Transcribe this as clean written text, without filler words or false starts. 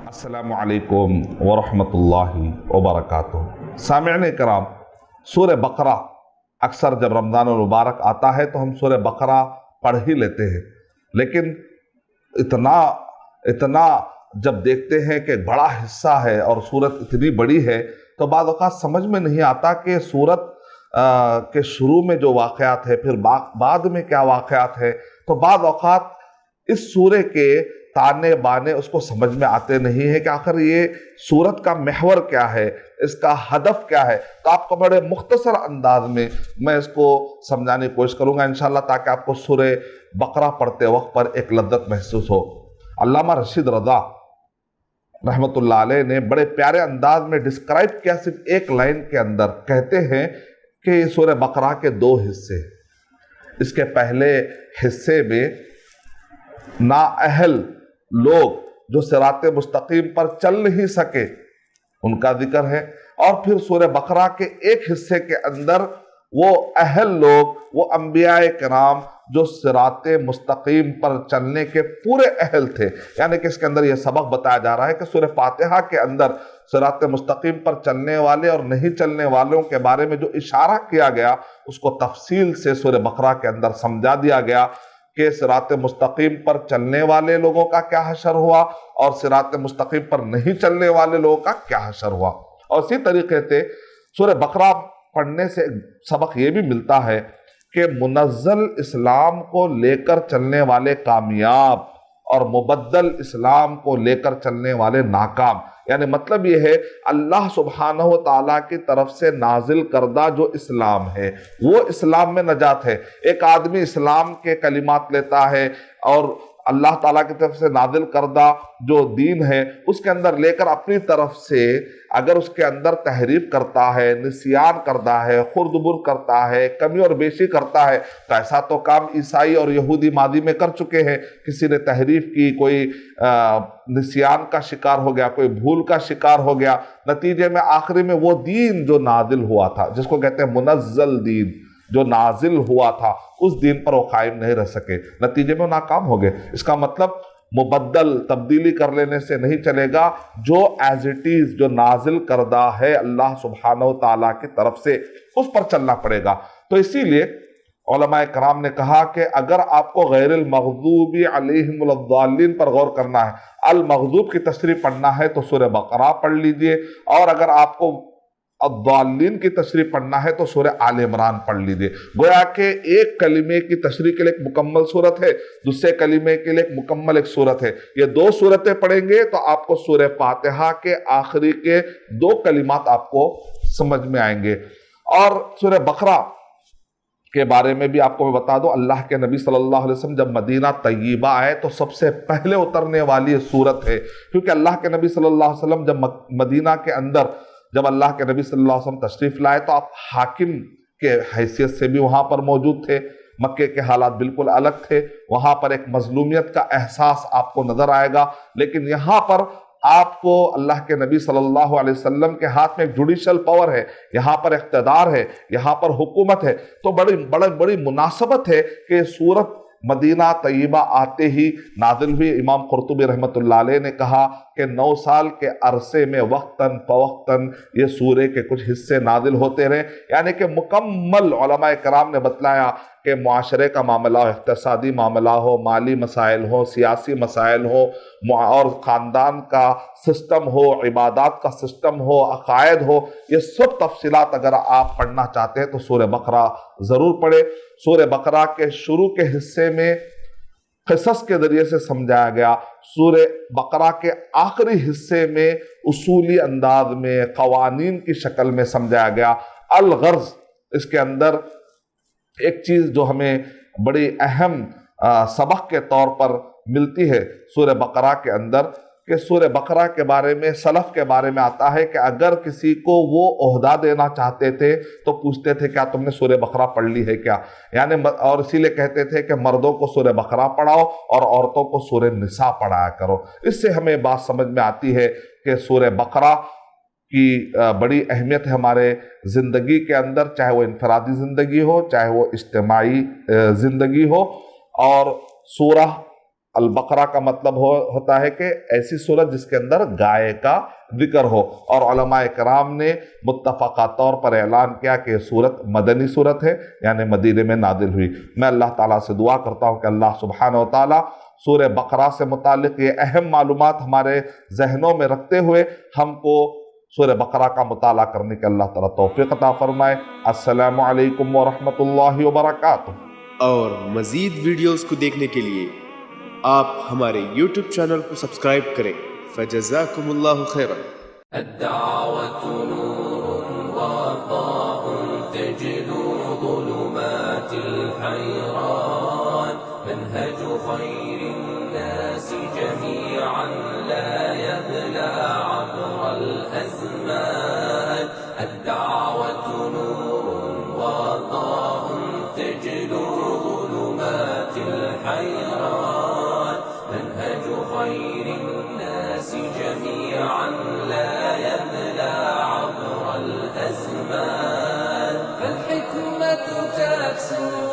السلام علیکم ورحمۃ اللہ وبرکاتہ۔ سامعین کرام، سورہ بقرہ اکثر جب رمضان المبارک آتا ہے تو ہم سورہ بقرہ پڑھ ہی لیتے ہیں، لیکن اتنا جب دیکھتے ہیں کہ بڑا حصہ ہے اور سورت اتنی بڑی ہے تو بعض اوقات سمجھ میں نہیں آتا کہ سورت کے شروع میں جو واقعات ہے پھر بعد میں کیا واقعات ہے، تو بعض اوقات اس سورے کے تانے بانے اس کو سمجھ میں آتے نہیں ہیں کہ آخر یہ سورت کا محور کیا ہے، اس کا ہدف کیا ہے۔ تو آپ کو بڑے مختصر انداز میں اس کو سمجھانے کی کوشش کروں گا انشاءاللہ، تاکہ آپ کو سورہ بقرہ پڑھتے وقت پر ایک لذت محسوس ہو۔ علامہ رشید رضا رحمۃ اللہ علیہ نے بڑے پیارے انداز میں ڈسکرائب کیا، صرف ایک لائن کے اندر کہتے ہیں کہ یہ سورہ بقرہ کے دو حصے، اس کے پہلے حصے میں نااہل لوگ جو صراط مستقیم پر چل نہیں سکے ان کا ذکر ہے، اور پھر سورہ بقرہ کے ایک حصے کے اندر وہ اہل لوگ، وہ انبیاء کرام جو صراط مستقیم پر چلنے کے پورے اہل تھے۔ یعنی کہ اس کے اندر یہ سبق بتایا جا رہا ہے کہ سورہ فاتحہ کے اندر صراط مستقیم پر چلنے والے اور نہیں چلنے والوں کے بارے میں جو اشارہ کیا گیا اس کو تفصیل سے سورہ بقرہ کے اندر سمجھا دیا گیا کہ صراط مستقیم پر چلنے والے لوگوں کا کیا حشر ہوا اور صراط مستقیم پر نہیں چلنے والے لوگوں کا کیا حشر ہوا۔ اور اسی طریقے سے سورہ بقرہ پڑھنے سے سبق یہ بھی ملتا ہے کہ منزل اسلام کو لے کر چلنے والے کامیاب اور مبدل اسلام کو لے کر چلنے والے ناکام۔ یعنی مطلب یہ ہے اللہ سبحانہ و تعالیٰ کی طرف سے نازل کردہ جو اسلام ہے وہ اسلام میں نجات ہے۔ ایک آدمی اسلام کے کلمات لیتا ہے اور اللہ تعالیٰ کی طرف سے نازل کردہ جو دین ہے اس کے اندر لے کر اپنی طرف سے اگر اس کے اندر تحریف کرتا ہے، نسیان کرتا ہے، خردبر کرتا ہے، کمی اور بیشی کرتا ہے، تو ایسا تو کام عیسائی اور یہودی ماضی میں کر چکے ہیں۔ کسی نے تحریف کی، کوئی نسیان کا شکار ہو گیا، کوئی بھول کا شکار ہو گیا، نتیجے میں آخری میں وہ دین جو نازل ہوا تھا، جس کو کہتے ہیں منزل دین، جو نازل ہوا تھا، اس دین پر وہ قائم نہیں رہ سکے، نتیجے میں وہ ناکام ہو گئے۔ اس کا مطلب مبدل تبدیلی کر لینے سے نہیں چلے گا، جو ایز اٹ از جو نازل کردہ ہے اللہ سبحانہ و تعالیٰ کی طرف سے اس پر چلنا پڑے گا۔ تو اسی لیے علماء کرام نے کہا کہ اگر آپ کو غیر المغضوب علیہم الضالین پر غور کرنا ہے، المغضوب کی تشریح پڑھنا ہے تو سورہ بقرہ پڑھ لیجئے، اور اگر آپ کو الضالین کی تشریح پڑھنا ہے تو سورہ آل عمران پڑھ لیجئے۔ گویا کہ ایک کلمے کی تشریح کے لیے ایک مکمل صورت ہے، دوسرے کلمے کے لیے ایک مکمل ایک صورت ہے۔ یہ دو صورتیں پڑھیں گے تو آپ کو سورہ فاتحہ کے آخری کے دو کلمات آپ کو سمجھ میں آئیں گے۔ اور سورہ بقرہ کے بارے میں بھی آپ کو میں بتا دوں، اللہ کے نبی صلی اللہ علیہ وسلم جب مدینہ طیبہ آئے تو سب سے پہلے اترنے والی یہ صورت ہے، کیونکہ اللہ کے نبی صلی اللہ علیہ وسلم جب مدینہ کے اندر جب اللہ کے نبی صلی اللہ علیہ وسلم تشریف لائے تو آپ حاکم کے حیثیت سے بھی وہاں پر موجود تھے۔ مکے کے حالات بالکل الگ تھے، وہاں پر ایک مظلومیت کا احساس آپ کو نظر آئے گا، لیکن یہاں پر آپ کو اللہ کے نبی صلی اللہ علیہ وسلم کے ہاتھ میں ایک جوڈیشل پاور ہے، یہاں پر اقتدار ہے، یہاں پر حکومت ہے، تو بڑی مناسبت ہے کہ سورت مدینہ طیبہ آتے ہی نازل ہوئی۔ امام قرطبی رحمۃ اللہ علیہ نے کہا کہ 9 سال کے عرصے میں وقتاً فوقتاً یہ سورے کے کچھ حصے نازل ہوتے رہے، یعنی کہ مکمل علماء کرام نے بتلایا کہ معاشرے کا معاملہ ہو، اقتصادی معاملہ ہو، مالی مسائل ہو، سیاسی مسائل ہو، اور خاندان کا سسٹم ہو، عبادات کا سسٹم ہو، عقائد ہو، یہ سب تفصیلات اگر آپ پڑھنا چاہتے ہیں تو سورہ بقرہ ضرور پڑھیں۔ سورہ بقرہ کے شروع کے حصے میں قصص کے ذریعے سے سمجھایا گیا، سورہ بقرہ کے آخری حصے میں اصولی انداز میں قوانین کی شکل میں سمجھایا گیا۔ الغرض اس کے اندر ایک چیز جو ہمیں بڑی اہم سبق کے طور پر ملتی ہے سورہ بقرہ کے اندر، کہ سورہ بقرہ کے بارے میں سلف کے بارے میں آتا ہے کہ اگر کسی کو وہ عہدہ دینا چاہتے تھے تو پوچھتے تھے کیا تم نے سورہ بقرہ پڑھ لی ہے کیا، یعنی اور اسی لیے کہتے تھے کہ مردوں کو سورہ بقرہ پڑھاؤ اور عورتوں کو سورہ نساء پڑھایا کرو۔ اس سے ہمیں بات سمجھ میں آتی ہے کہ سورہ بقرہ کی بڑی اہمیت ہے ہمارے زندگی کے اندر، چاہے وہ انفرادی زندگی ہو، چاہے وہ اجتماعی زندگی ہو۔ اور سورہ البقرہ کا مطلب ہوتا ہے کہ ایسی سورت جس کے اندر گائے کا ذکر ہو، اور علماء کرام نے متفقہ طور پر اعلان کیا کہ یہ سورت مدنی سورت ہے، یعنی مدینے میں نازل ہوئی۔ میں اللہ تعالیٰ سے دعا کرتا ہوں کہ اللہ سبحانہ و تعالیٰ سورہ بقرہ سے متعلق یہ اہم معلومات ہمارے ذہنوں میں رکھتے ہوئے ہم کو سورہ بقرہ کا مطالعہ کرنے کے اللہ تعالیٰ توفیق عطا فرمائے۔ السلام علیکم ورحمۃ اللہ وبرکاتہ۔ اور مزید ویڈیوز کو دیکھنے کے لیے آپ ہمارے یوٹیوب چینل کو سبسکرائب کریں۔ فجزاکم اللہ خیرا۔ الدعوة نور وضاء تجلو ظلمات الحيران منهج خير الناس جميعا لا يبلى عبر الأزمان الدعوة نور وضاء تجلو ظلمات الحيران منهج خير الناس جميعا لا يبلى عبر الأزمان فالحكمة تكسو